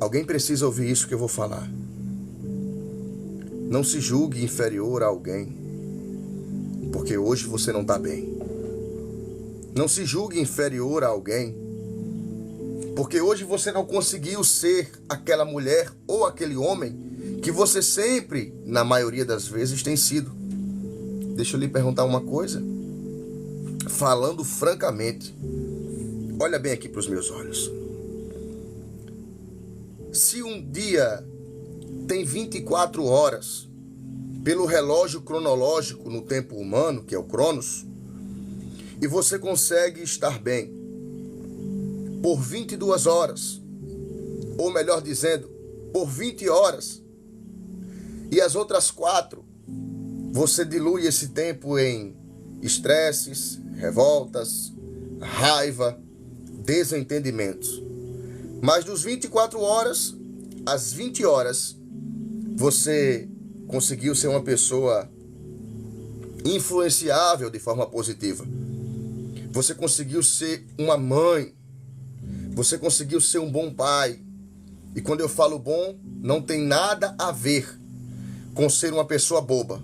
Alguém precisa ouvir isso que eu vou falar. Não se julgue inferior a alguém, porque hoje você não está bem. Não se julgue inferior a alguém, porque hoje você não conseguiu ser aquela mulher ou aquele homem que você sempre, na maioria das vezes, tem sido. Deixa eu lhe perguntar uma coisa, falando francamente. Olha bem aqui para os meus olhos. Se um dia tem 24 horas, pelo relógio cronológico no tempo humano, que é o Cronos, e você consegue estar bem por 22 horas, ou melhor dizendo, por 20 horas, e as outras 4, você dilui esse tempo em estresses, revoltas, raiva, desentendimentos. Mas dos 24 horas, às 20 horas, você conseguiu ser uma pessoa influenciável de forma positiva. Você conseguiu ser uma mãe. Você conseguiu ser um bom pai. E quando eu falo bom, não tem nada a ver com ser uma pessoa boba.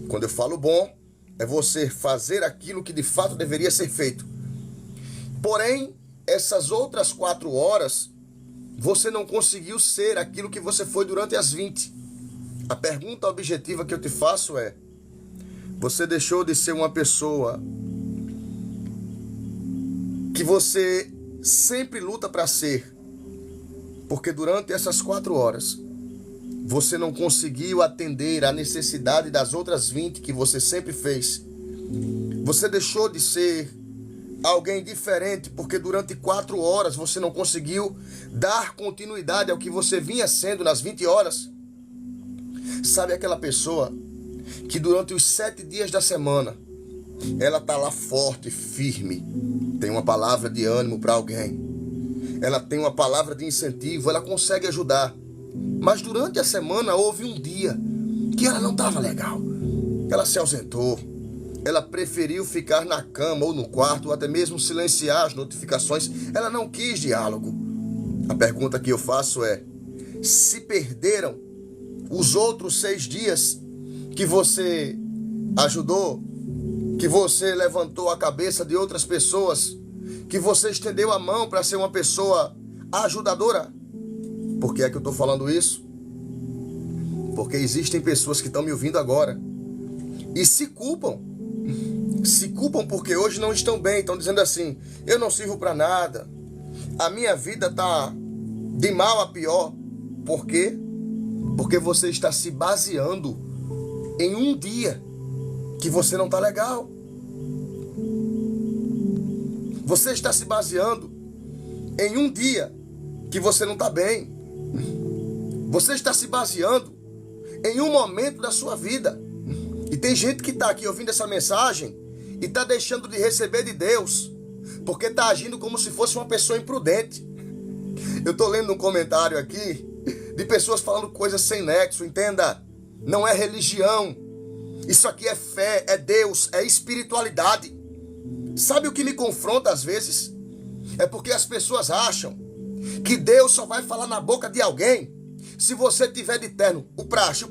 Quando eu falo bom, é você fazer aquilo que de fato deveria ser feito. Porém, essas outras 4 horas, você não conseguiu ser aquilo que você foi durante as 20. A pergunta objetiva que eu te faço é: você deixou de ser uma pessoa que você sempre luta para ser, porque durante essas 4 horas você não conseguiu atender à necessidade das outras 20 que você sempre fez. Você deixou de ser alguém diferente porque durante 4 horas você não conseguiu dar continuidade ao que você vinha sendo nas 20 horas. Sabe aquela pessoa que durante os 7 dias da semana ela está lá forte, firme, tem uma palavra de ânimo para alguém, ela tem uma palavra de incentivo, ela consegue ajudar, mas durante a semana houve um dia que ela não estava legal, ela se ausentou, ela preferiu ficar na cama ou no quarto, ou até mesmo silenciar as notificações, ela não quis diálogo. A pergunta que eu faço é: se perderam os outros 6 dias que você ajudou, que você levantou a cabeça de outras pessoas, que você estendeu a mão para ser uma pessoa ajudadora? Por que é que eu estou falando isso? Porque existem pessoas que estão me ouvindo agora e se culpam porque hoje não estão bem, estão dizendo assim: eu não sirvo para nada, a minha vida está de mal a pior. Por quê? Porque você está se baseando em um dia que você não está legal. Você está se baseando em um dia que você não está bem. Você está se baseando em um momento da sua vida. E tem gente que está aqui ouvindo essa mensagem e está deixando de receber de Deus, porque está agindo como se fosse uma pessoa imprudente. Eu estou lendo um comentário aqui de pessoas falando coisas sem nexo, entenda? Não é religião. Isso aqui é fé, é Deus, é espiritualidade. Sabe o que me confronta às vezes? É porque as pessoas acham que Deus só vai falar na boca de alguém se você tiver de terno, o praxe,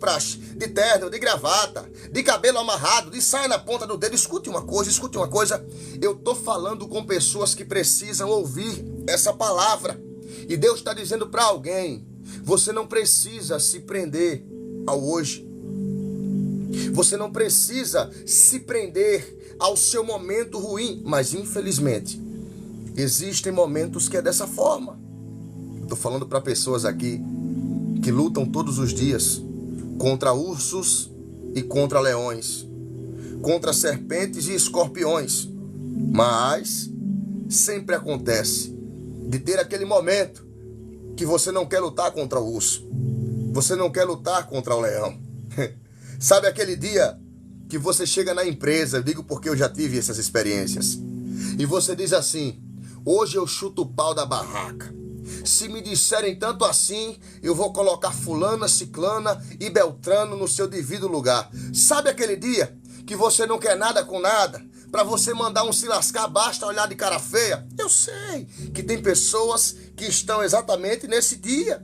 de terno, de gravata, de cabelo amarrado, de saia na ponta do dedo. Escute uma coisa, eu estou falando com pessoas que precisam ouvir essa palavra. E Deus está dizendo para alguém: você não precisa se prender ao hoje. Você não precisa se prender ao seu momento ruim. Mas infelizmente, existem momentos que é dessa forma. Estou falando para pessoas aqui que lutam todos os dias contra ursos e contra leões, contra serpentes e escorpiões. Mas sempre acontece de ter aquele momento que você não quer lutar contra o urso, você não quer lutar contra o leão. Sabe aquele dia que você chega na empresa, eu digo porque eu já tive essas experiências, e você diz assim: hoje eu chuto o pau da barraca. Se me disserem tanto assim, eu vou colocar fulana, ciclana e beltrano no seu devido lugar. Sabe aquele dia que você não quer nada com nada? Para você mandar um se lascar, basta olhar de cara feia? Eu sei que tem pessoas que estão exatamente nesse dia.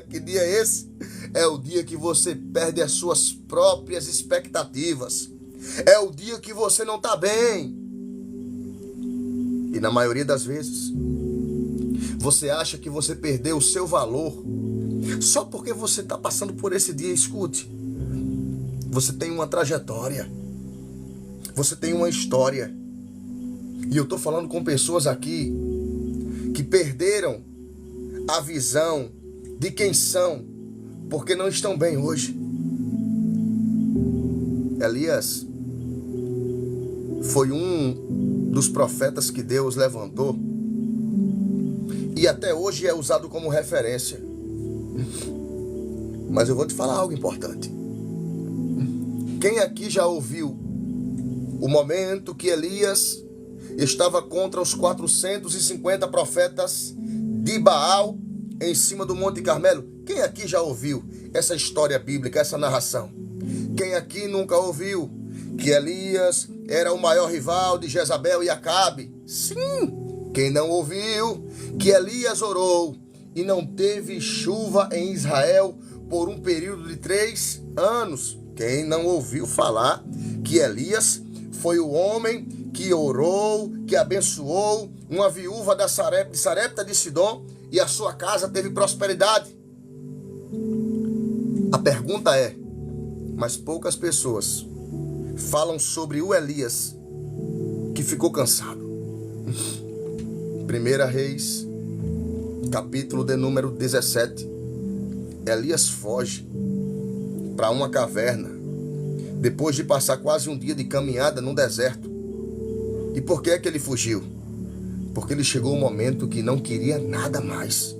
Que dia é esse? É o dia que você perde as suas próprias expectativas. É o dia que você não está bem. E na maioria das vezes, você acha que você perdeu o seu valor só porque você está passando por esse dia. Escute, você tem uma trajetória, você tem uma história. E eu estou falando com pessoas aqui que perderam a visão de quem são, porque não estão bem hoje. Elias foi um dos profetas que Deus levantou e até hoje é usado como referência. Mas eu vou te falar algo importante. Quem aqui já ouviu o momento que Elias estava contra os 450 profetas de Baal em cima do Monte Carmelo? Quem aqui já ouviu essa história bíblica, essa narração? Quem aqui nunca ouviu que Elias era o maior rival de Jezabel e Acabe? Sim! Quem não ouviu que Elias orou e não teve chuva em Israel por um período de 3 anos? Quem não ouviu falar que Elias foi o homem que orou, que abençoou uma viúva de Sarepta de Sidom e a sua casa teve prosperidade? A pergunta é, mas poucas pessoas falam sobre o Elias que ficou cansado. 1 Reis, capítulo de número 17. Elias foge para uma caverna, depois de passar quase um dia de caminhada no deserto. E por que é que ele fugiu? Porque ele chegou um momento que não queria nada mais,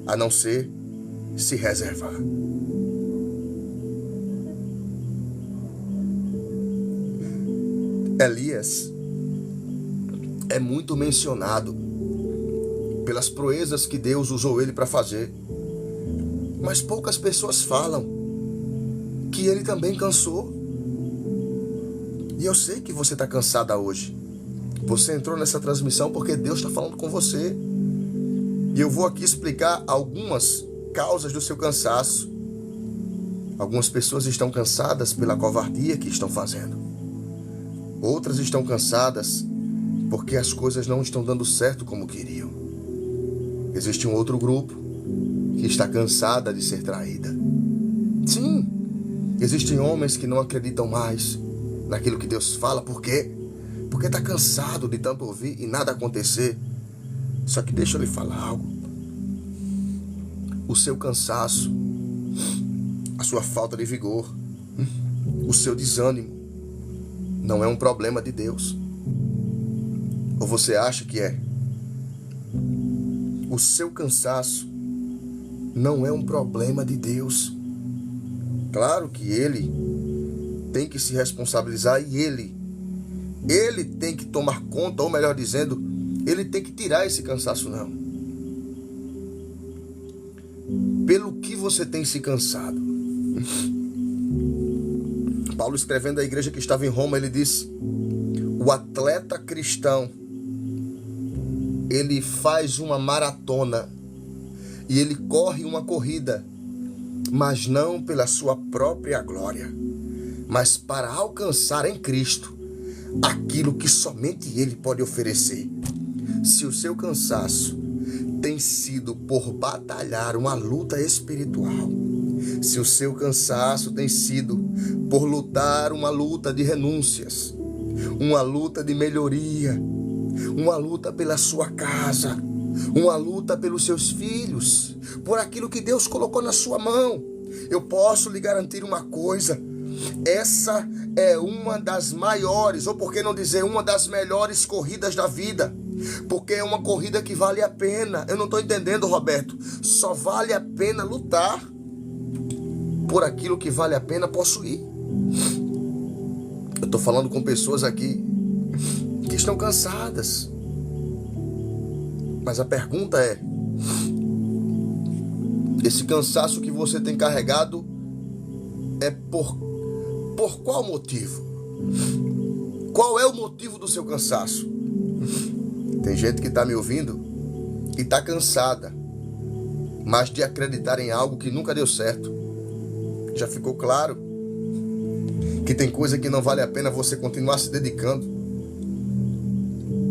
a não ser se reservar. Elias é muito mencionado pelas proezas que Deus usou ele para fazer, mas poucas pessoas falam que ele também cansou. E eu sei que você está cansada hoje. Você entrou nessa transmissão porque Deus está falando com você. E eu vou aqui explicar algumas causas do seu cansaço. Algumas pessoas estão cansadas pela covardia que estão fazendo. Outras estão cansadas porque as coisas não estão dando certo como queriam. Existe um outro grupo que está cansada de ser traída. Sim, existem homens que não acreditam mais naquilo que Deus fala. Por quê? Porque está cansado de tanto ouvir e nada acontecer. Só que deixa eu lhe falar algo. O seu cansaço, a sua falta de vigor, o seu desânimo, não é um problema de Deus. Ou você acha que é? O seu cansaço não é um problema de Deus. Claro que Ele tem que se responsabilizar e Ele tem que tomar conta, ou melhor dizendo, Ele tem que tirar esse cansaço, não. Pelo que você tem se cansado? Paulo, escrevendo à igreja que estava em Roma, ele disse: o atleta cristão, ele faz uma maratona e ele corre uma corrida, mas não pela sua própria glória, mas para alcançar em Cristo aquilo que somente Ele pode oferecer. Se o seu cansaço tem sido por batalhar uma luta espiritual, se o seu cansaço tem sido por lutar uma luta de renúncias, uma luta de melhoria, uma luta pela sua casa, uma luta pelos seus filhos, por aquilo que Deus colocou na sua mão, eu posso lhe garantir uma coisa: essa é uma das maiores, ou por que não dizer uma das melhores corridas da vida, porque é uma corrida que vale a pena. Eu não estou entendendo, Roberto. Só vale a pena lutar por aquilo que vale a pena possuir. Eu estou falando com pessoas aqui que estão cansadas, mas a pergunta é: esse cansaço que você tem carregado é por qual motivo? Qual é o motivo do seu cansaço? Tem gente que está me ouvindo e está cansada mas de acreditar em algo que nunca deu certo. Já ficou claro que tem coisa que não vale a pena você continuar se dedicando.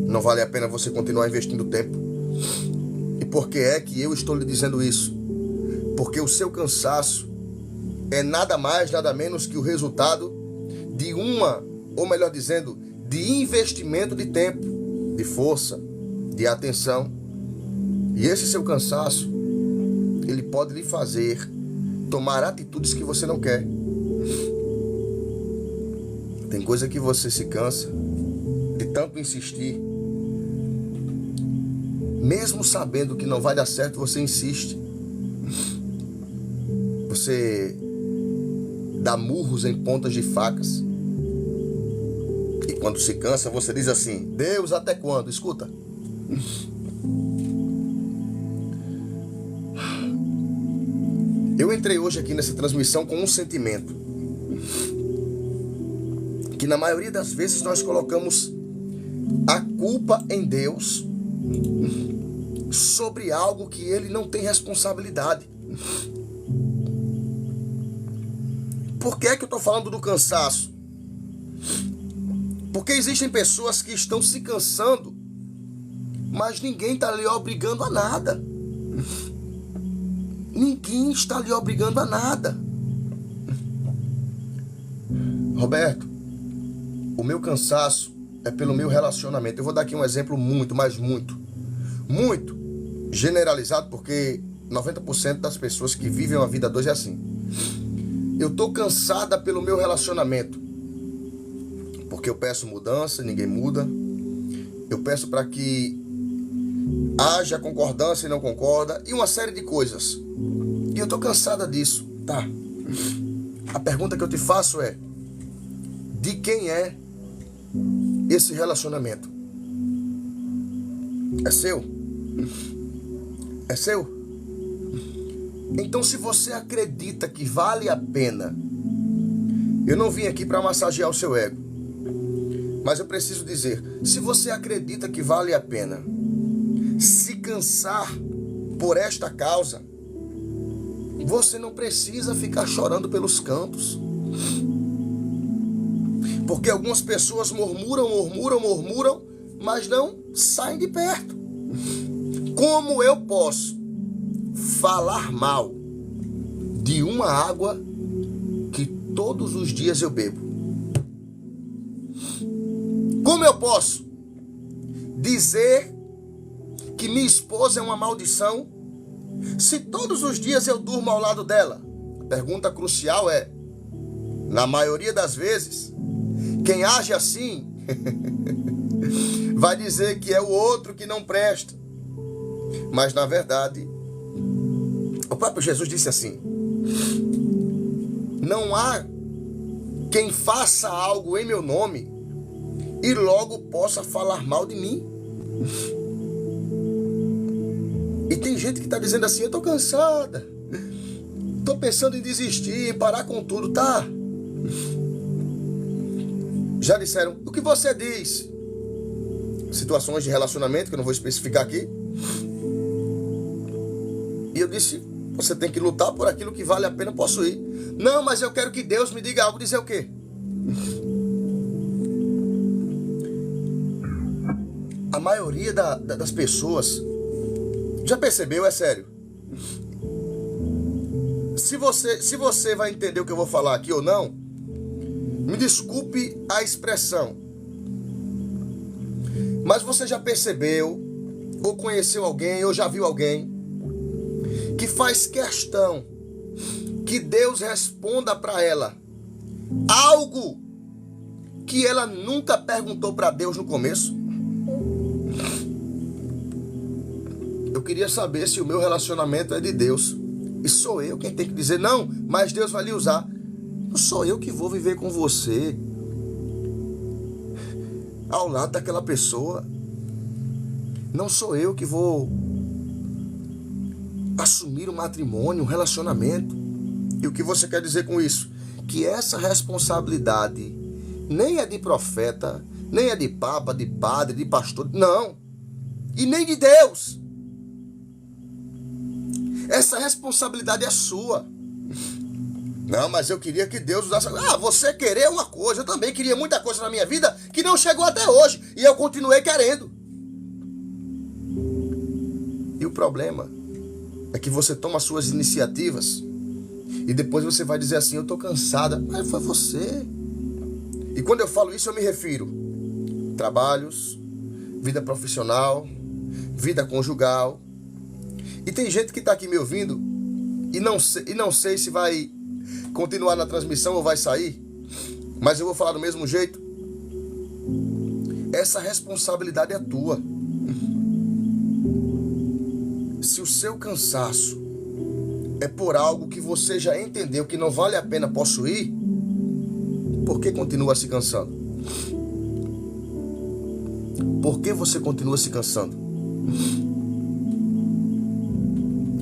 Não vale a pena você continuar investindo tempo. E por que é que eu estou lhe dizendo isso? Porque o seu cansaço é nada mais, nada menos que o resultado de ou melhor dizendo, de investimento de tempo, de força, de atenção. E esse seu cansaço, ele pode lhe fazer tomar atitudes que você não quer. Tem coisa que você se cansa de tanto insistir. Mesmo sabendo que não vai dar certo, você insiste. Você dá murros em pontas de facas. E quando se cansa, você diz assim: Deus, até quando? Escuta. Eu entrei hoje aqui nessa transmissão com um sentimento. Que na maioria das vezes nós colocamos a culpa em Deus sobre algo que Ele não tem responsabilidade. Por que é que eu estou falando do cansaço? Porque existem pessoas que estão se cansando, mas ninguém está lhe obrigando a nada. Ninguém está lhe obrigando a nada. Roberto, o meu cansaço é pelo meu relacionamento. Eu vou dar aqui um exemplo muito generalizado, porque 90% das pessoas que vivem uma vida a dois é assim. Eu tô cansada pelo meu relacionamento, porque eu peço mudança, ninguém muda. Eu peço para que haja concordância e não concorda, e uma série de coisas. E eu tô cansada disso, tá? A pergunta que eu te faço é: de quem é esse relacionamento? É seu? É seu? Então, se você acredita que vale a pena, eu não vim aqui para massagear o seu ego, mas eu preciso dizer, se você acredita que vale a pena se cansar por esta causa, você não precisa ficar chorando pelos cantos. Porque algumas pessoas murmuram, mas não saem de perto. Como eu posso falar mal de uma água que todos os dias eu bebo? Como eu posso dizer que minha esposa é uma maldição se todos os dias eu durmo ao lado dela? A pergunta crucial é, na maioria das vezes, quem age assim vai dizer que é o outro que não presta. Mas na verdade, o próprio Jesus disse assim: não há quem faça algo em meu nome e logo possa falar mal de mim. E tem gente que está dizendo assim: eu estou cansada, estou pensando em desistir, em parar com tudo, tá? Já disseram, o que você diz? Situações de relacionamento, que eu não vou especificar aqui. E eu disse, você tem que lutar por aquilo que vale a pena possuir. Não, mas eu quero que Deus me diga algo. Dizer o quê? A maioria das pessoas, já percebeu, é sério. Se você vai entender o que eu vou falar aqui ou não, me desculpe a expressão, mas você já percebeu, ou conheceu alguém, ou já viu alguém que faz questão que Deus responda para ela algo que ela nunca perguntou para Deus no começo? Eu queria saber se o meu relacionamento é de Deus e sou eu quem tem que dizer, não, mas Deus vai lhe usar. Não sou eu que vou viver com você ao lado daquela pessoa. Não sou eu que vou assumir um matrimônio, um relacionamento. E o que você quer dizer com isso? Que essa responsabilidade nem é de profeta, nem é de papa, de padre, de pastor, não. E nem de Deus. Essa responsabilidade é sua. Não, mas eu queria que Deus usasse... você querer uma coisa. Eu também queria muita coisa na minha vida que não chegou até hoje. E eu continuei querendo. E o problema é que você toma suas iniciativas e depois você vai dizer assim, eu estou cansada. Mas foi você. E quando eu falo isso, eu me refiro trabalhos, vida profissional, vida conjugal. E tem gente que está aqui me ouvindo e não sei se vai continuar na transmissão ou vai sair, mas eu vou falar do mesmo jeito. Essa responsabilidade é tua. Se o seu cansaço é por algo que você já entendeu que não vale a pena possuir, por que continua se cansando? Por que você continua se cansando?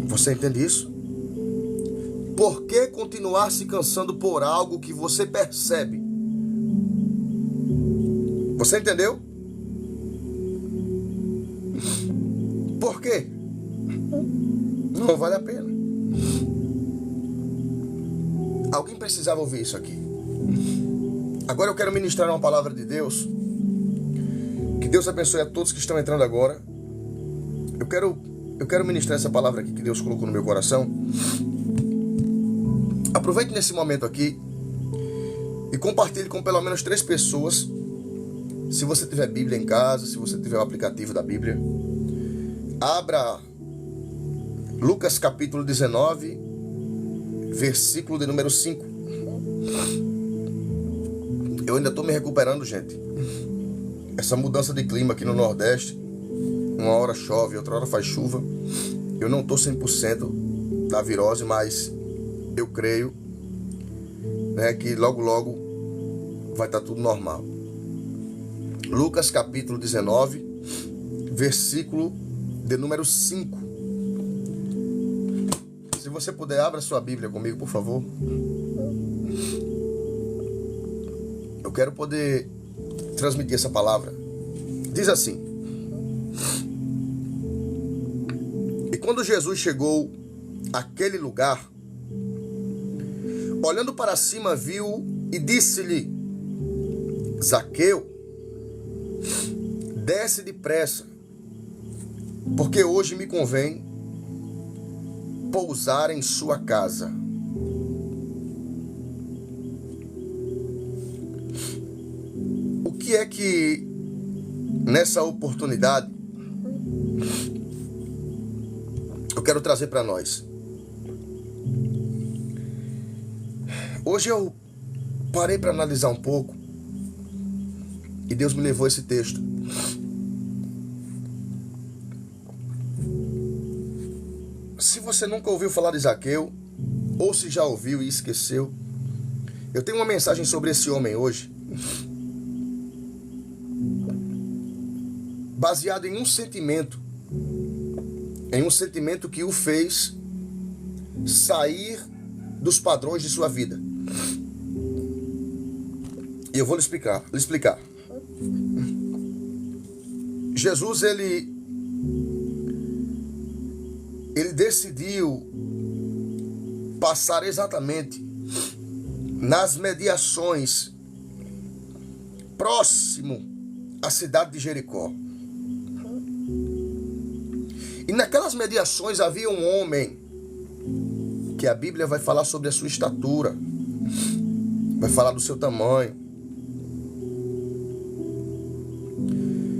Você entende isso? Por que continuar se cansando por algo que você percebe? Você entendeu? Por quê? Não vale a pena. Alguém precisava ouvir isso aqui. Agora eu quero ministrar uma palavra de Deus. Que Deus abençoe a todos que estão entrando agora. Eu quero ministrar essa palavra aqui que Deus colocou no meu coração. Aproveite nesse momento aqui e compartilhe com pelo menos 3 pessoas. Se você tiver Bíblia em casa, se você tiver o aplicativo da Bíblia, abra Lucas capítulo 19, versículo de número 5. Eu ainda estou me recuperando, gente. Essa mudança de clima aqui no Nordeste, uma hora chove, outra hora faz chuva. Eu não estou 100% da virose, mas eu creio, né, que logo logo vai estar tudo normal. Lucas capítulo 19, versículo de número 5. Se você puder, abra sua Bíblia comigo, por favor. Eu quero poder transmitir essa palavra. Diz assim: E quando Jesus chegou àquele lugar, olhando para cima, viu e disse-lhe: Zaqueu, desce depressa, porque hoje me convém pousar em sua casa. O que é que nessa oportunidade eu quero trazer para nós? Hoje eu parei para analisar um pouco e Deus me levou a esse texto. Se você nunca ouviu falar de Zaqueu, ou se já ouviu e esqueceu, eu tenho uma mensagem sobre esse homem hoje, baseado em um sentimento que o fez sair dos padrões de sua vida. E eu vou lhe explicar. Jesus, ele decidiu passar exatamente nas mediações próximo à cidade de Jericó. E naquelas mediações havia um homem que a Bíblia vai falar sobre a sua estatura, vai falar do seu tamanho,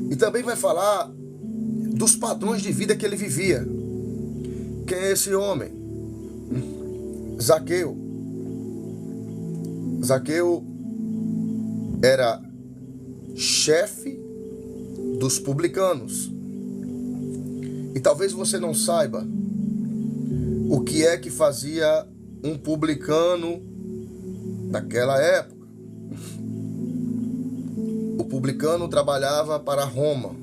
e também vai falar dos padrões de vida que ele vivia. Quem é esse homem? Zaqueu. Zaqueu era chefe dos publicanos. E talvez você não saiba o que é que fazia um publicano naquela época. O publicano trabalhava para Roma,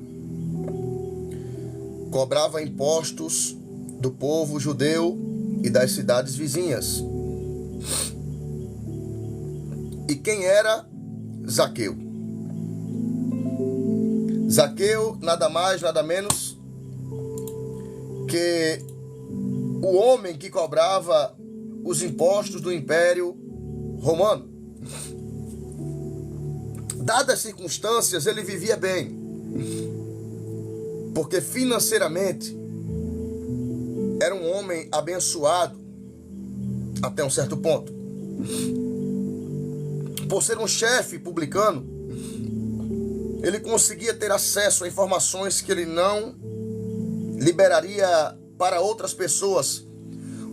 cobrava impostos do povo judeu e das cidades vizinhas. E quem era Zaqueu? Zaqueu, nada mais, nada menos que o homem que cobrava os impostos do Império Romano. Dadas as circunstâncias, ele vivia bem, porque financeiramente era um homem abençoado até um certo ponto. Por ser um chefe publicano, ele conseguia ter acesso a informações que ele não liberaria para outras pessoas,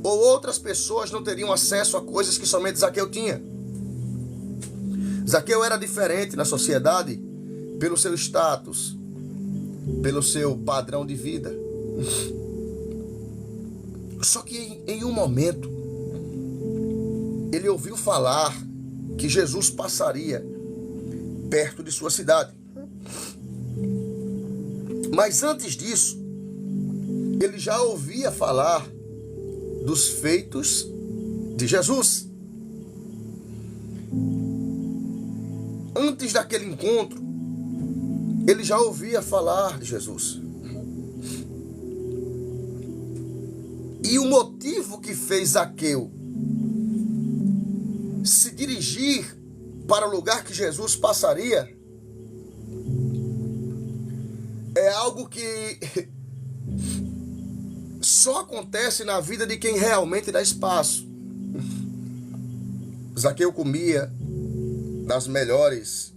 ou outras pessoas não teriam acesso a coisas que somente Zaqueu tinha. Zaqueu era diferente na sociedade pelo seu status, pelo seu padrão de vida. Só que em um momento, ele ouviu falar que Jesus passaria perto de sua cidade. Mas antes disso, ele já ouvia falar dos feitos de Jesus. Antes daquele encontro, ele já ouvia falar de Jesus. E o motivo que fez Zaqueu se dirigir para o lugar que Jesus passaria é algo que só acontece na vida de quem realmente dá espaço. Zaqueu comia das melhores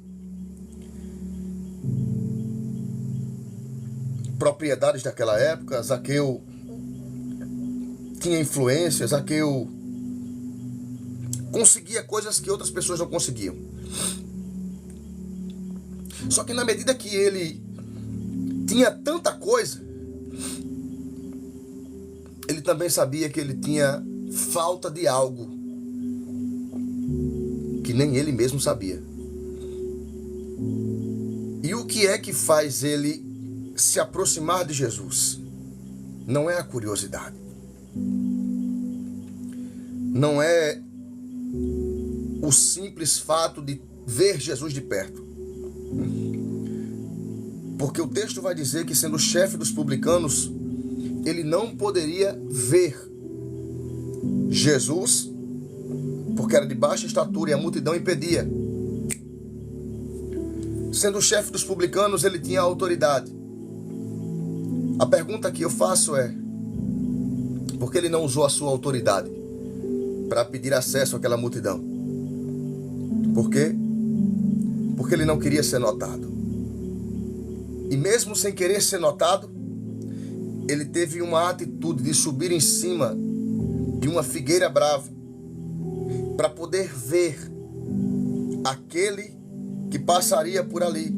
propriedades daquela época. Zaqueu tinha influência, Zaqueu conseguia coisas que outras pessoas não conseguiam. Só que na medida que ele tinha tanta coisa, ele também sabia que ele tinha falta de algo que nem ele mesmo sabia. E o que é que faz ele se aproximar de Jesus? Não é a curiosidade. Não é o simples fato de ver Jesus de perto. Porque o texto vai dizer que, sendo chefe dos publicanos, ele não poderia ver Jesus, porque era de baixa estatura e a multidão impedia. Sendo chefe dos publicanos, ele tinha autoridade. A pergunta que eu faço é: por que ele não usou a sua autoridade para pedir acesso àquela multidão? Por quê? Porque ele não queria ser notado. E mesmo sem querer ser notado, ele teve uma atitude de subir em cima de uma figueira brava para poder ver aquele que passaria por ali.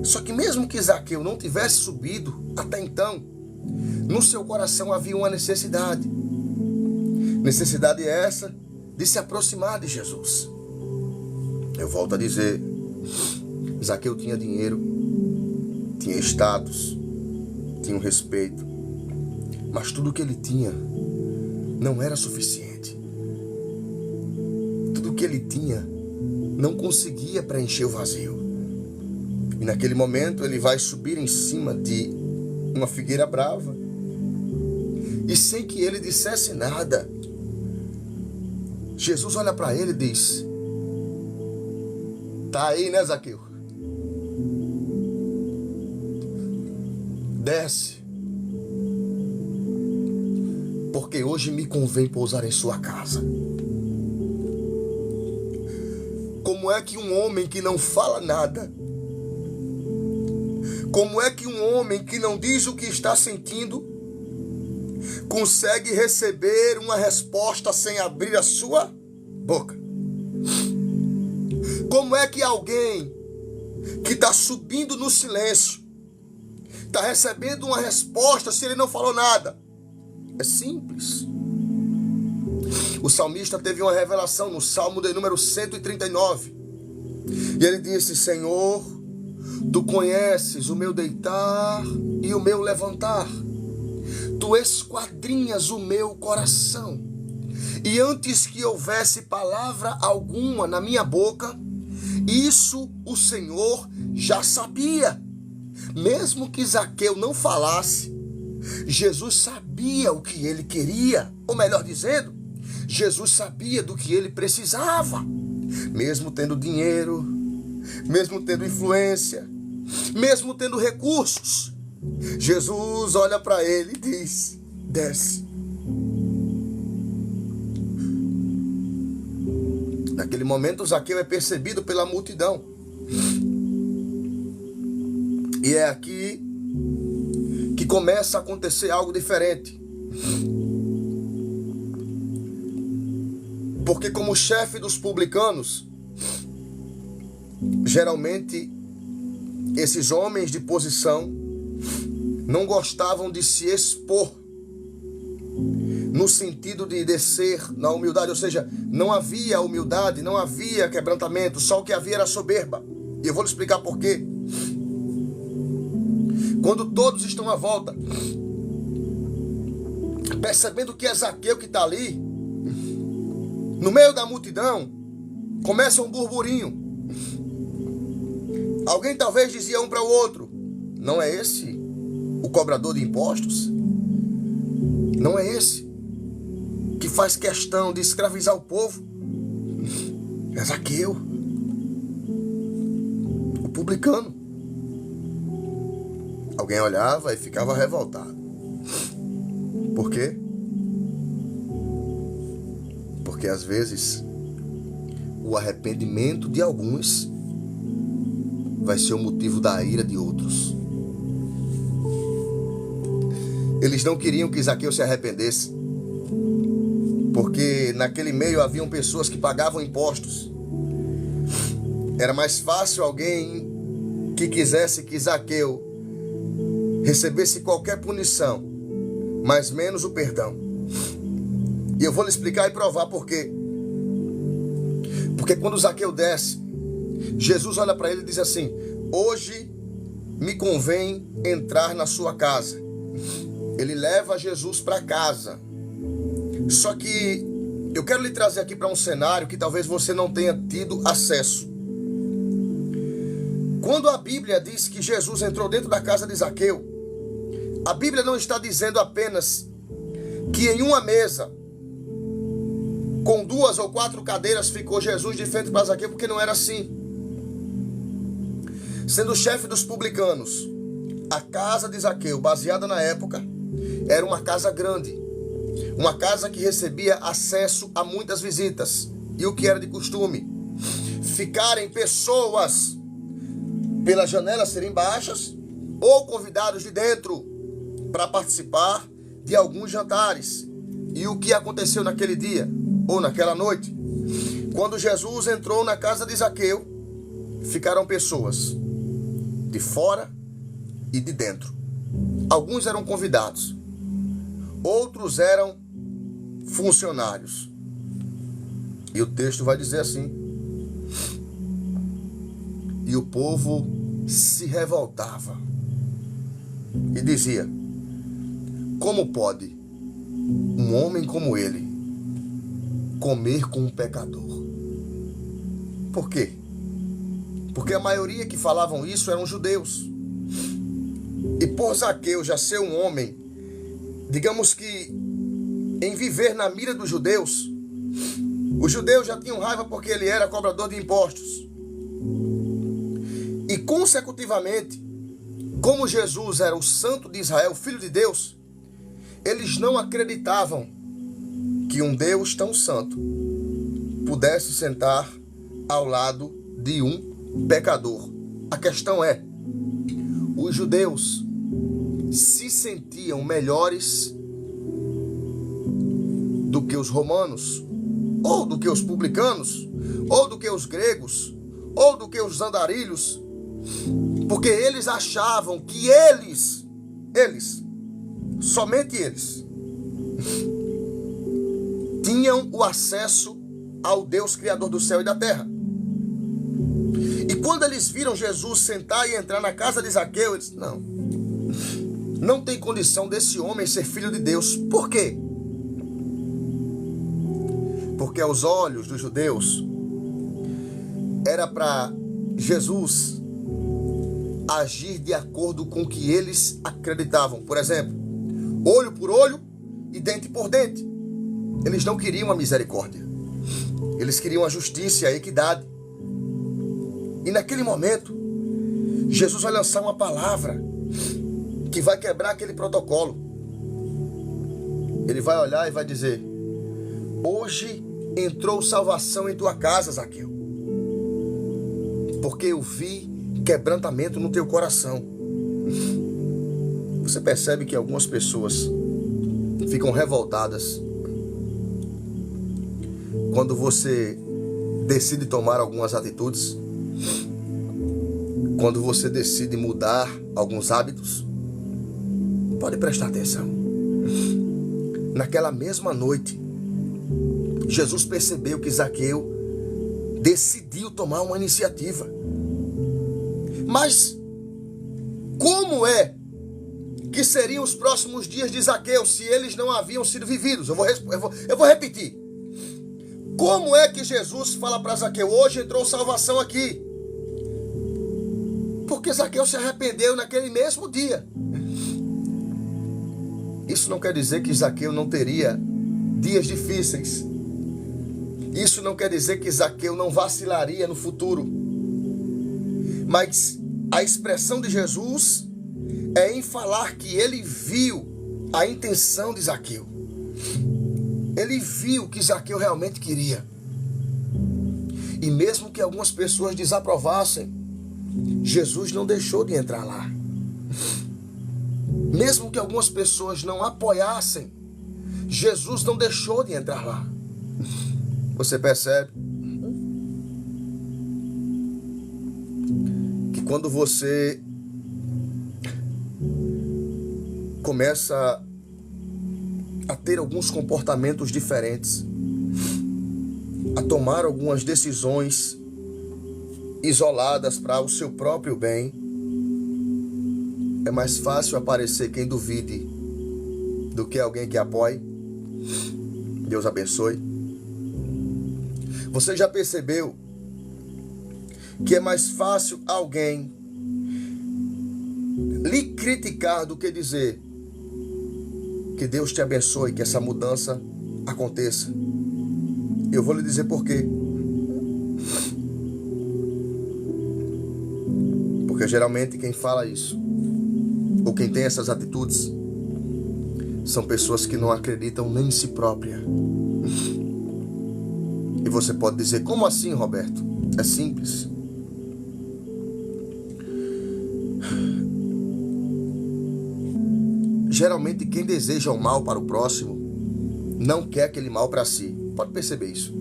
Só que mesmo que Zaqueu não tivesse subido até então, no seu coração havia uma necessidade. Necessidade essa de se aproximar de Jesus. Eu volto a dizer, Zaqueu tinha dinheiro, tinha status, tinha um respeito, mas tudo que ele tinha não era suficiente. Tudo que ele tinha não conseguia preencher o vazio. E naquele momento ele vai subir em cima de uma figueira brava, e sem que ele dissesse nada, Jesus olha para ele e diz: tá aí, né, Zaqueu? Desce, porque hoje me convém pousar em sua casa. Como é que um homem que não fala nada, como é que um homem que não diz o que está sentindo, consegue receber uma resposta sem abrir a sua boca? Como é que alguém que está subindo no silêncio está recebendo uma resposta se ele não falou nada? É simples. O salmista teve uma revelação no Salmo de número 139. E ele disse: Senhor, Tu conheces o meu deitar e o meu levantar. Tu esquadrinhas o meu coração. E antes que houvesse palavra alguma na minha boca, isso o Senhor já sabia. Mesmo que Zaqueu não falasse, Jesus sabia o que ele queria, ou melhor dizendo, Jesus sabia do que ele precisava. Mesmo tendo dinheiro, mesmo tendo influência, mesmo tendo recursos, Jesus olha para ele e diz: desce. Naquele momento, Zaqueu é percebido pela multidão. E é aqui que começa a acontecer algo diferente. Porque como chefe dos publicanos, geralmente esses homens de posição não gostavam de se expor no sentido de descer na humildade, ou seja, não havia humildade, não havia quebrantamento, só o que havia era soberba. E eu vou lhe explicar por quê. Quando todos estão à volta, percebendo que é Zaqueu que está ali, no meio da multidão, começa um burburinho. Alguém talvez dizia um para o outro: não é esse o cobrador de impostos? Não é esse que faz questão de escravizar o povo? É Zaqueu, o publicano. Alguém olhava e ficava revoltado. Por quê? Porque às vezes o arrependimento de alguns vai ser o motivo da ira de outros. Eles não queriam que Zaqueu se arrependesse, porque naquele meio haviam pessoas que pagavam impostos. Era mais fácil alguém que quisesse que Zaqueu recebesse qualquer punição, mas menos o perdão. E eu vou lhe explicar e provar por quê. Porque quando Zaqueu desce, Jesus olha para ele e diz assim: hoje me convém entrar na sua casa. Ele leva Jesus para casa. Só que eu quero lhe trazer aqui para um cenário que talvez você não tenha tido acesso. Quando a Bíblia diz que Jesus entrou dentro da casa de Zaqueu, a Bíblia não está dizendo apenas que em uma mesa, com 2 ou 4 cadeiras, ficou Jesus de frente para Zaqueu, porque não era assim. Sendo chefe dos publicanos, a casa de Zaqueu, baseada na época, era uma casa grande. Uma casa que recebia acesso a muitas visitas. E o que era de costume? Ficarem pessoas pelas janelas serem baixas, ou convidados de dentro para participar de alguns jantares. E o que aconteceu naquele dia, ou naquela noite? Quando Jesus entrou na casa de Zaqueu, ficaram pessoas de fora e de dentro. Alguns eram convidados, outros eram funcionários. E o texto vai dizer assim: e o povo se revoltava e dizia: como pode um homem como ele comer com um pecador? Por quê? Porque a maioria que falavam isso eram judeus. E por Zaqueu já ser um homem, digamos que em viver na mira dos judeus, os judeus já tinham raiva porque ele era cobrador de impostos. E consecutivamente, como Jesus era o santo de Israel, filho de Deus, eles não acreditavam que um Deus tão santo pudesse sentar ao lado de um pecador. A questão é, os judeus se sentiam melhores do que os romanos, ou do que os publicanos, ou do que os gregos, ou do que os andarilhos, porque eles achavam que eles, somente eles, tinham o acesso ao Deus Criador do céu e da terra. E quando eles viram Jesus sentar e entrar na casa de Zaqueu, eles disseram: não tem condição desse homem ser filho de Deus. Por quê? Porque aos olhos dos judeus, era para Jesus agir de acordo com o que eles acreditavam. Por exemplo, olho por olho e dente por dente. Eles não queriam a misericórdia. Eles queriam a justiça e a equidade. E naquele momento, Jesus vai lançar uma palavra que vai quebrar aquele protocolo. Ele vai olhar e vai dizer: hoje entrou salvação em tua casa, Zaqueu, porque eu vi quebrantamento no teu coração. Você percebe que algumas pessoas ficam revoltadas quando você decide tomar algumas atitudes, quando você decide mudar alguns hábitos. Pode prestar atenção. Naquela mesma noite, Jesus percebeu que Zaqueu decidiu tomar uma iniciativa. Mas como é que seriam os próximos dias de Zaqueu se eles não haviam sido vividos? Eu vou repetir. Como é que Jesus fala para Zaqueu: hoje entrou salvação aqui? Porque Zaqueu se arrependeu naquele mesmo dia. Isso não quer dizer que Zaqueu não teria dias difíceis. Isso não quer dizer que Zaqueu não vacilaria no futuro. Mas a expressão de Jesus é em falar que ele viu a intenção de Zaqueu. Ele viu o que Zaqueu realmente queria. E mesmo que algumas pessoas desaprovassem, Jesus não deixou de entrar lá. Mesmo que algumas pessoas não apoiassem, Jesus não deixou de entrar lá. Você percebe que quando você começa a ter alguns comportamentos diferentes, a tomar algumas decisões isoladas para o seu próprio bem, é mais fácil aparecer quem duvide do que alguém que apoie. Deus abençoe. Você já percebeu que é mais fácil alguém lhe criticar do que dizer que Deus te abençoe, que essa mudança aconteça? Eu vou lhe dizer por quê. Porque geralmente quem fala isso, ou quem tem essas atitudes, são pessoas que não acreditam nem em si própria. E você pode dizer: como assim, Roberto? É simples. Geralmente quem deseja o mal para o próximo não quer aquele mal para si. Pode perceber isso.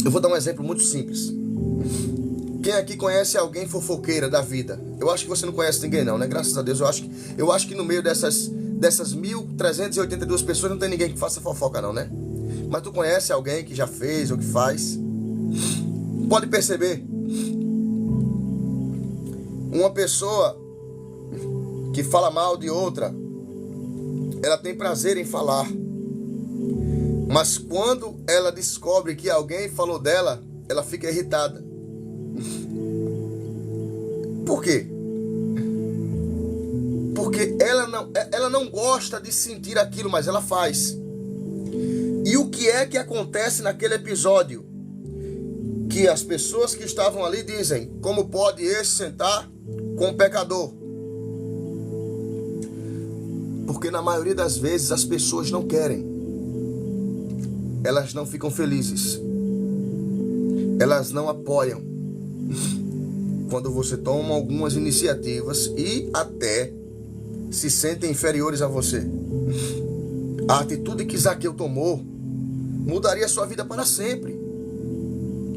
Eu vou dar um exemplo muito simples. Quem aqui conhece alguém fofoqueira da vida? Eu acho que você não conhece ninguém não, né? Graças a Deus, eu acho que no meio dessas 1.382 pessoas não tem ninguém que faça fofoca não, né? Mas tu conhece alguém que já fez ou que faz? Pode perceber. Uma pessoa que fala mal de outra, ela tem prazer em falar. Mas quando ela descobre que alguém falou dela, ela fica irritada. Por quê? Porque ela não gosta de sentir aquilo, mas ela faz. E o que é que acontece naquele episódio? Que as pessoas que estavam ali dizem: como pode esse sentar com o pecador? Porque na maioria das vezes as pessoas não querem. Elas não ficam felizes. Elas não apoiam quando você toma algumas iniciativas e até se sentem inferiores a você. A atitude que Zaqueu tomou mudaria sua vida para sempre.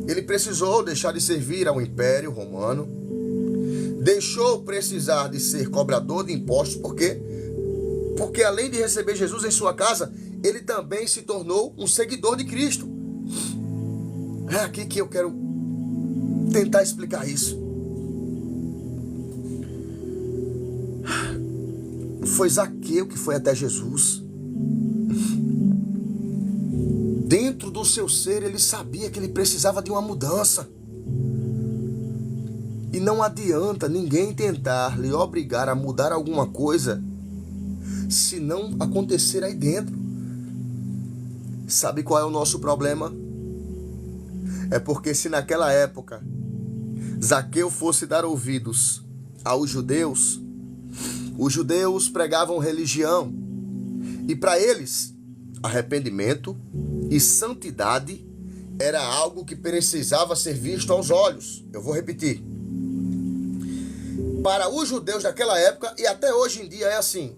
Ele precisou deixar de servir ao Império Romano, deixou precisar de ser cobrador de impostos, porque além de receber Jesus em sua casa, ele também se tornou um seguidor de Cristo. É aqui que eu quero tentar explicar isso. Foi Zaqueu que foi até Jesus. Dentro do seu ser, ele sabia que ele precisava de uma mudança. E não adianta ninguém tentar lhe obrigar a mudar alguma coisa se não acontecer aí dentro. Sabe qual é o nosso problema? É porque se naquela época Zaqueu fosse dar ouvidos aos judeus, os judeus pregavam religião, e para eles, arrependimento e santidade era algo que precisava ser visto aos olhos. Eu vou repetir. Para os judeus daquela época, e até hoje em dia é assim,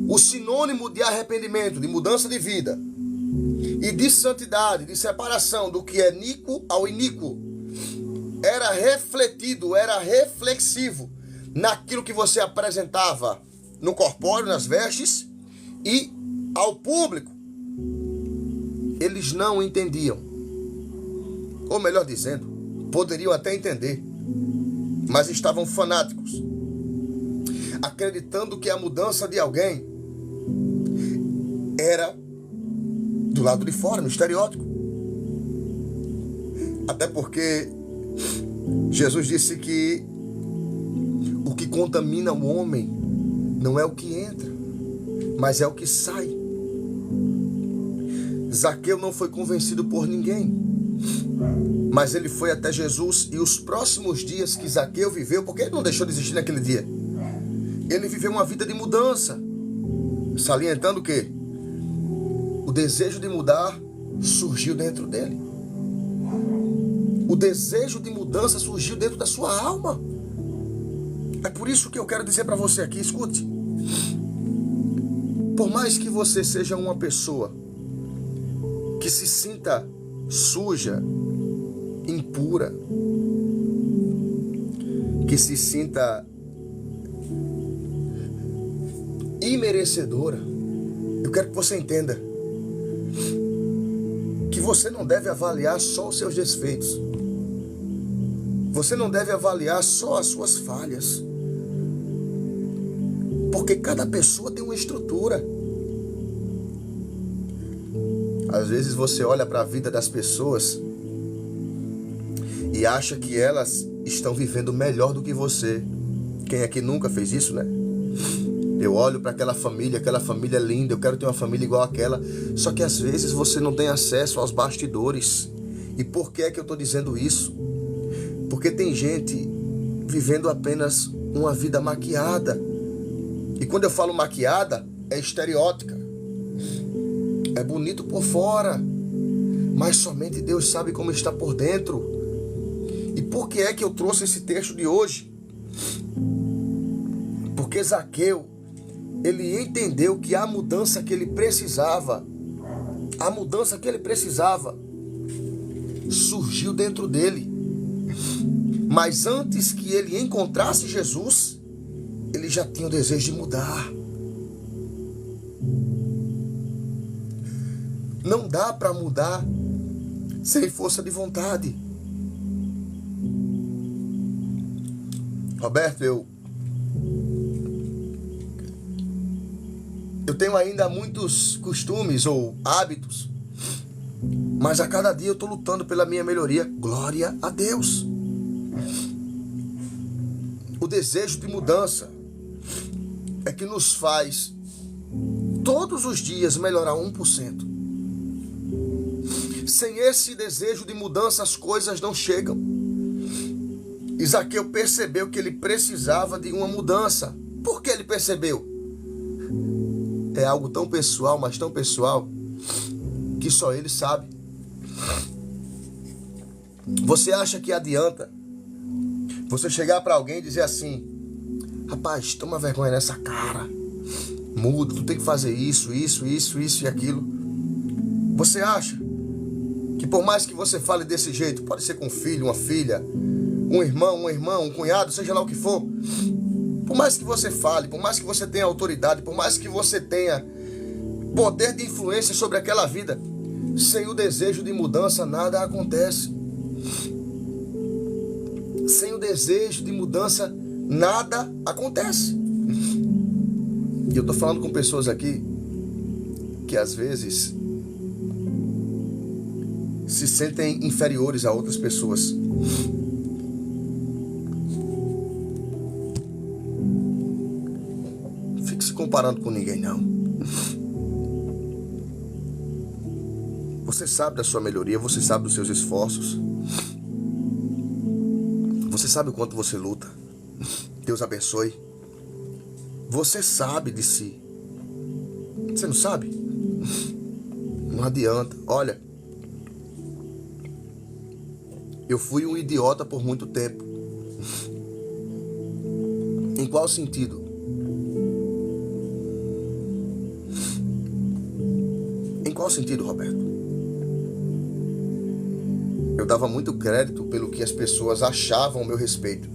o sinônimo de arrependimento, de mudança de vida e de santidade, de separação do que é iníquo ao iníquo, era refletido, era reflexivo naquilo que você apresentava no corpóreo, nas vestes, e ao público. Eles não entendiam, ou melhor dizendo, poderiam até entender, mas estavam fanáticos, acreditando que a mudança de alguém era do lado de fora, no estereótipo. Até porque Jesus disse que o que contamina o homem não é o que entra, mas é o que sai. Zaqueu não foi convencido por ninguém, mas ele foi até Jesus, e os próximos dias que Zaqueu viveu, porque ele não deixou de existir naquele dia, ele viveu uma vida de mudança, salientando que o desejo de mudar surgiu dentro dele. O desejo de mudança surgiu dentro da sua alma. É por isso que eu quero dizer para você aqui, escute. Por mais que você seja uma pessoa que se sinta suja, impura, que se sinta imerecedora, eu quero que você entenda que você não deve avaliar só os seus defeitos. Você não deve avaliar só as suas falhas. Porque cada pessoa tem uma estrutura. Às vezes você olha para a vida das pessoas e acha que elas estão vivendo melhor do que você. Quem aqui nunca fez isso, né? Eu olho para aquela família é linda, eu quero ter uma família igual àquela. Só que às vezes você não tem acesso aos bastidores. E por que é que eu estou dizendo isso? Porque tem gente vivendo apenas uma vida maquiada. E quando eu falo maquiada, é estereótica. É bonito por fora, mas somente Deus sabe como está por dentro. E por que é que eu trouxe esse texto de hoje? Porque Zaqueu, ele entendeu que a mudança que ele precisava, surgiu dentro dele. Mas antes que ele encontrasse Jesus, ele já tinha o desejo de mudar. Não dá para mudar sem força de vontade. Roberto, eu tenho ainda muitos costumes ou hábitos, mas a cada dia eu estou lutando pela minha melhoria. Glória a Deus. O desejo de mudança é que nos faz todos os dias melhorar 1%. Sem esse desejo de mudança, as coisas não chegam. Zaqueu percebeu que ele precisava de uma mudança. Por que ele percebeu? É algo tão pessoal, mas tão pessoal, que só ele sabe. Você acha que adianta você chegar para alguém e dizer assim: rapaz, toma vergonha nessa cara, muda, tu tem que fazer isso e aquilo? Você acha que por mais que você fale desse jeito, pode ser com um filho, uma filha, um irmão, um cunhado, seja lá o que for, por mais que você fale, por mais que você tenha autoridade, por mais que você tenha poder de influência sobre aquela vida, sem o desejo de mudança nada acontece. Sem o desejo de mudança nada acontece. E eu estou falando com pessoas aqui que às vezes se sentem inferiores a outras pessoas. comparando com ninguém, não. Você sabe da sua melhoria, você sabe dos seus esforços. Você sabe o quanto você luta. Deus abençoe. Você sabe de si. Você não sabe? Não adianta. Olha, eu fui um idiota por muito tempo. Em qual sentido? Em qual sentido, Roberto? Eu dava muito crédito pelo que as pessoas achavam a meu respeito.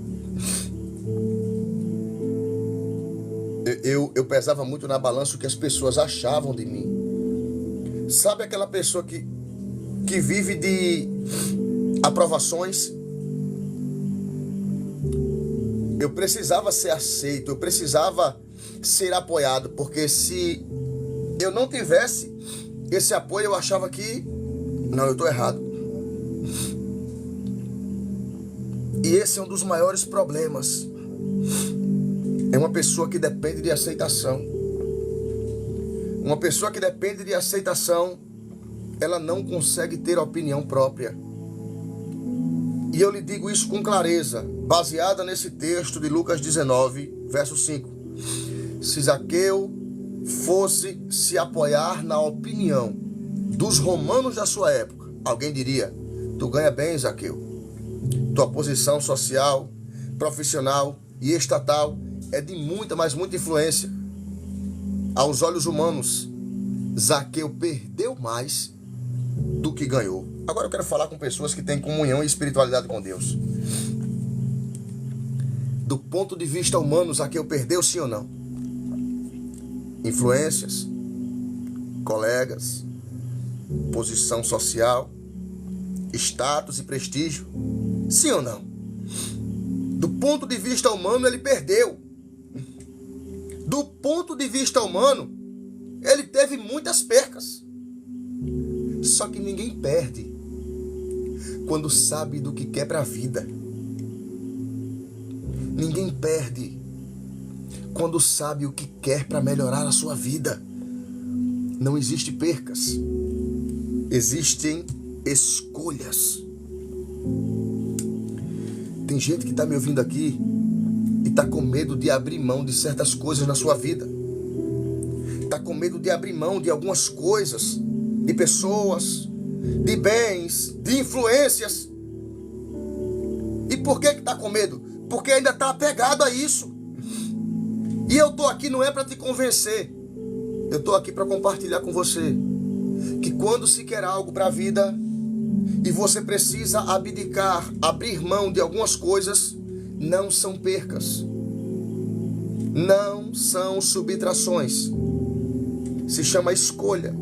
Eu pesava muito na balança o que as pessoas achavam de mim. Sabe aquela pessoa que vive de aprovações? Eu precisava ser aceito, eu precisava ser apoiado, porque se eu não tivesse esse apoio, eu achava que, não, eu estou errado. E esse é um dos maiores problemas. É uma pessoa que depende de aceitação. Uma pessoa que depende de aceitação, ela não consegue ter opinião própria. E eu lhe digo isso com clareza, baseada nesse texto de Lucas 19, verso 5. Se Zaqueu fosse se apoiar na opinião dos romanos da sua época, alguém diria: tu ganha bem, Zaqueu. Tua posição social, profissional e estatal é de muita, mas muita influência. Aos olhos humanos, Zaqueu perdeu mais do que ganhou. Agora eu quero falar com pessoas que têm comunhão e espiritualidade com Deus. Do ponto de vista humano, Zaqueu perdeu, sim ou não? Influências, colegas, posição social, status e prestígio, sim ou não? Do ponto de vista humano, ele perdeu. Do ponto de vista humano, ele teve muitas percas. Só que ninguém perde quando sabe do que quer para a vida. Ninguém perde quando sabe o que quer para melhorar a sua vida. Não existe percas. Existem escolhas. Tem gente que está me ouvindo aqui e está com medo de abrir mão de certas coisas na sua vida. Está com medo de abrir mão de algumas coisas, de pessoas, de bens, de influências. E por que está com medo? Porque ainda está apegado a isso. E eu estou aqui não é para te convencer. Eu estou aqui para compartilhar com você que quando se quer algo para a vida e você precisa abdicar, abrir mão de algumas coisas, não são percas. Não são subtrações. Se chama escolha.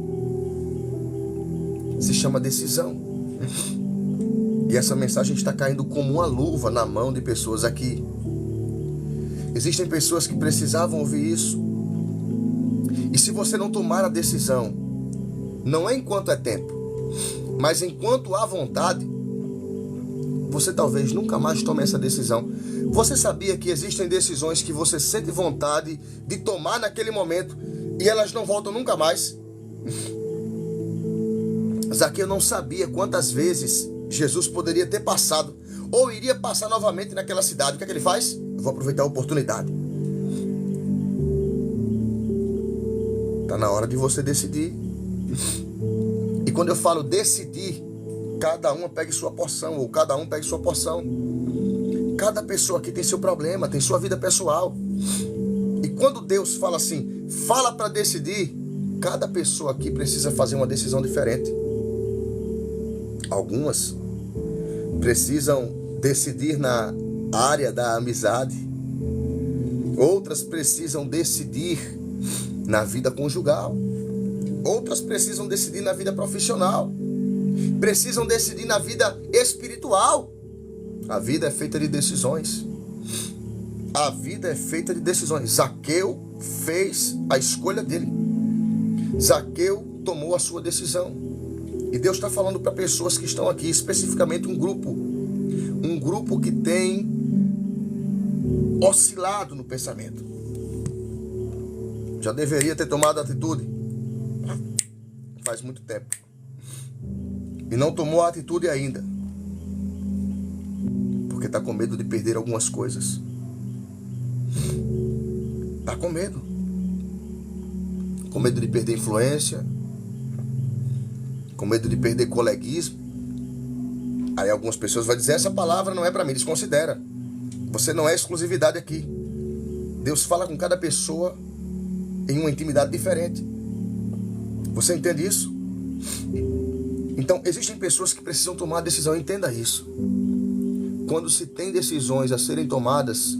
Se chama decisão. E essa mensagem está caindo como uma luva na mão de pessoas aqui. Existem pessoas que precisavam ouvir isso. E se você não tomar a decisão, não é enquanto é tempo, mas enquanto há vontade, você talvez nunca mais tome essa decisão. Você sabia que existem decisões que você sente vontade de tomar naquele momento e elas não voltam nunca mais? Zaqueu não sabia quantas vezes Jesus poderia ter passado ou iria passar novamente naquela cidade. O que é que ele faz? Eu vou aproveitar a oportunidade. Está na hora de você decidir. E quando eu falo decidir, cada uma pegue sua porção, ou cada um pegue sua porção. Cada pessoa aqui tem seu problema, tem sua vida pessoal. E quando Deus fala assim, fala para decidir, cada pessoa aqui precisa fazer uma decisão diferente. Algumas precisam decidir na área da amizade. Outras precisam decidir na vida conjugal. Outras precisam decidir na vida profissional. Precisam decidir na vida espiritual. A vida é feita de decisões. A vida é feita de decisões. Zaqueu fez a escolha dele. Zaqueu tomou a sua decisão. E Deus está falando para pessoas que estão aqui, especificamente um grupo que tem oscilado no pensamento. Já deveria ter tomado atitude faz muito tempo. E não tomou a atitude ainda. Porque está com medo de perder algumas coisas. Está com medo. Com medo de perder influência. Com medo de perder coleguismo. Aí algumas pessoas vão dizer, essa palavra não é para mim, desconsidera. Você não é exclusividade aqui. Deus fala com cada pessoa em uma intimidade diferente. Você entende isso? Então, existem pessoas que precisam tomar a decisão. Entenda isso. Quando se tem decisões a serem tomadas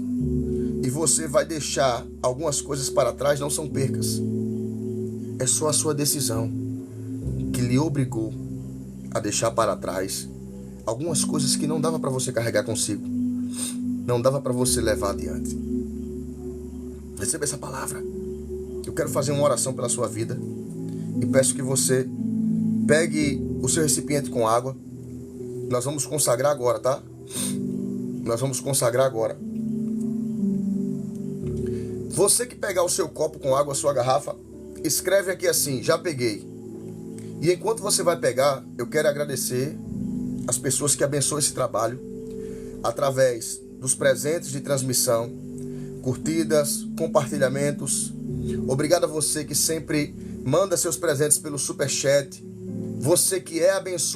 e você vai deixar algumas coisas para trás, não são percas. É só a sua decisão que lhe obrigou a deixar para trás algumas coisas que não dava para você carregar consigo. Não dava para você levar adiante. Receba essa palavra. Eu quero fazer uma oração pela sua vida. E peço que você pegue o seu recipiente com água. Nós vamos consagrar agora, tá? Nós vamos consagrar agora. Você que pegar o seu copo com água, a sua garrafa, escreve aqui assim, já peguei. E enquanto você vai pegar, eu quero agradecer as pessoas que abençoam esse trabalho através dos presentes de transmissão, curtidas, compartilhamentos. Obrigado a você que sempre manda seus presentes pelo Superchat. Você que é abençoado.